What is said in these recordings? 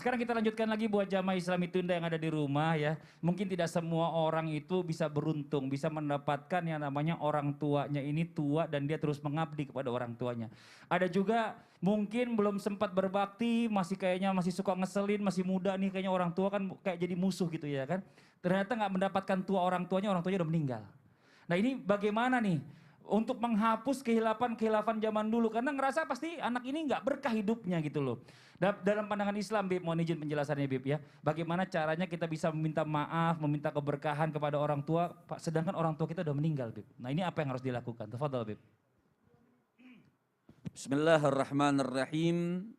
sekarang kita lanjutkan lagi buat jamaah Islami Tunda yang ada di rumah ya. Mungkin tidak semua orang itu bisa beruntung, bisa mendapatkan yang namanya orang tuanya ini tua dan dia terus mengabdi kepada orang tuanya. Ada juga mungkin belum sempat berbakti, masih kayaknya masih suka ngeselin, masih muda nih kayaknya orang tua kan kayak jadi musuh gitu ya kan. Ternyata nggak mendapatkan tua orang tuanya udah meninggal. Nah ini bagaimana nih untuk menghapus kehilapan-kehilapan zaman dulu karena ngerasa pasti anak ini nggak berkah hidupnya gitu loh. Dalam pandangan Islam, Bib, mohon izin penjelasannya, Bib ya. Bagaimana caranya kita bisa meminta maaf, meminta keberkahan kepada orang tua, sedangkan orang tua kita udah meninggal, Bib. Nah ini apa yang harus dilakukan? Tafadhal, Bib. Bismillahirrahmanirrahim.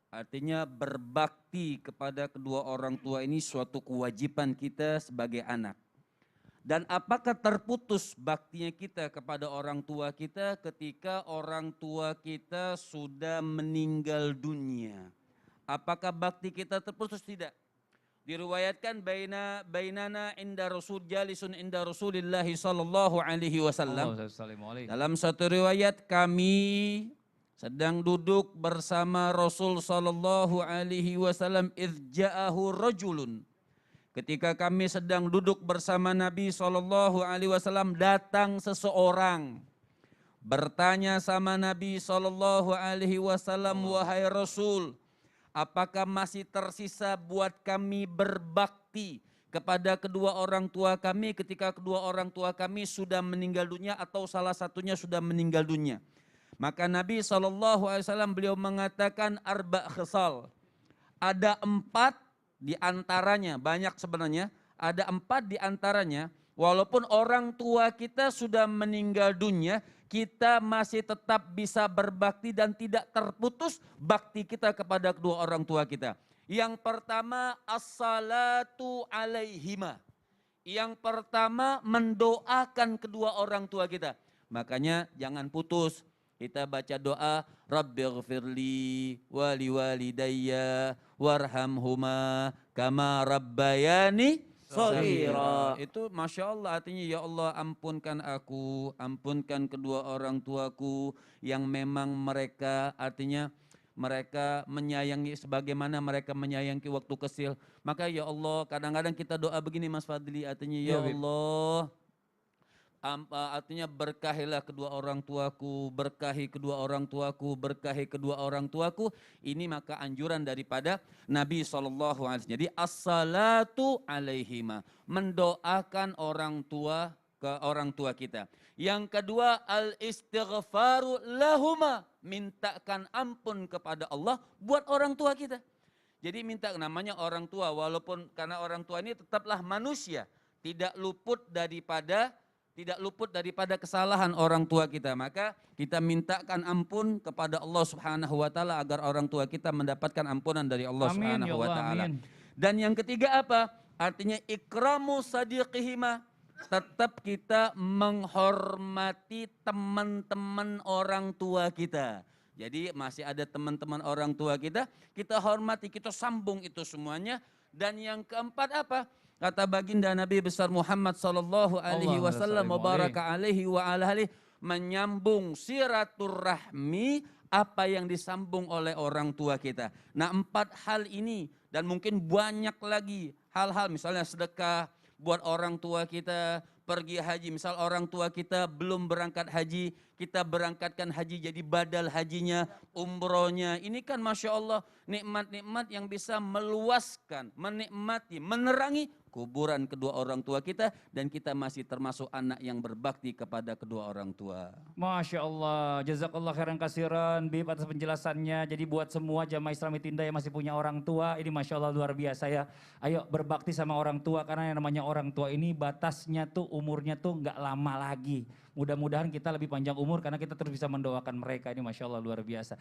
Artinya berbakti kepada kedua orang tua ini suatu kewajiban kita sebagai anak. Dan apakah terputus baktinya kita kepada orang tua kita ketika orang tua kita sudah meninggal dunia? Apakah bakti kita terputus? Tidak. Diriwayatkan bainana inda rasul jalisun inda Rasulillahi sallallahu alaihi wasallam. Dalam satu riwayat kami sedang duduk bersama Rasul sallallahu alaihi wasallam idz ja'ahu rajulun. Ketika kami sedang duduk bersama Nabi sallallahu alaihi wasallam datang seseorang bertanya sama Nabi sallallahu alaihi wasallam, wahai Rasul, apakah masih tersisa buat kami berbakti kepada kedua orang tua kami ketika kedua orang tua kami sudah meninggal dunia atau salah satunya sudah meninggal dunia? Maka Nabi SAW beliau mengatakan arba khisal. Ada 4 di antaranya, banyak sebenarnya, ada 4 di antaranya. Walaupun orang tua kita sudah meninggal dunia, kita masih tetap bisa berbakti dan tidak terputus bakti kita kepada kedua orang tua kita. Yang pertama, as-salatu alaihima. Yang pertama, mendoakan kedua orang tua kita. Makanya jangan putus. Kita baca doa, Rabbighfirli wali walidayya warhamhuma kama rabbayani shaghira. Itu Masya Allah, artinya ya Allah ampunkan aku, ampunkan kedua orang tuaku yang memang mereka artinya mereka menyayangi sebagaimana mereka menyayangi waktu kecil. Maka ya Allah, kadang-kadang kita doa begini Mas Fadli, artinya ya Allah, artinya berkahilah kedua orang tuaku, berkahi kedua orang tuaku, berkahi kedua orang tuaku. Ini maka anjuran daripada Nabi SAW. Jadi as-salatu alaihima, mendoakan orang tua ke orang tua kita. Yang kedua, al-istighfaru lahuma, mintakan ampun kepada Allah buat orang tua kita. Jadi minta, namanya orang tua, walaupun karena orang tua ini tetaplah manusia, tidak luput daripada kesalahan orang tua kita. Maka kita mintakan ampun kepada Allah Subhanahu wa taala agar orang tua kita mendapatkan ampunan dari Allah Subhanahu wa taala. Dan yang ketiga apa? Artinya ikramu sadiqihima. Tetap kita menghormati teman-teman orang tua kita. Jadi masih ada teman-teman orang tua kita, kita hormati, kita sambung itu semuanya. Dan yang keempat apa? Kata baginda Nabi besar Muhammad sallallahu alaihi wasallam mubaraka alaihi wa alihi, menyambung silaturahmi apa yang disambung oleh orang tua kita. Nah 4 hal ini dan mungkin banyak lagi hal-hal, misalnya sedekah buat orang tua kita, pergi haji, misal orang tua kita belum berangkat haji, kita berangkatkan haji jadi badal hajinya, umrohnya. Ini kan Masya Allah nikmat-nikmat yang bisa meluaskan, menikmati, menerangi kuburan kedua orang tua kita, dan kita masih termasuk anak yang berbakti kepada kedua orang tua. Masya Allah, jazakallah khairan kasiran Bib atas penjelasannya. Jadi buat semua jamaah Islami Tinda yang masih punya orang tua, ini Masya Allah luar biasa ya. Ayo berbakti sama orang tua, karena yang namanya orang tua ini batasnya tuh umurnya tuh nggak lama lagi. Mudah-mudahan kita lebih panjang umur karena kita terus bisa mendoakan mereka, ini Masya Allah luar biasa.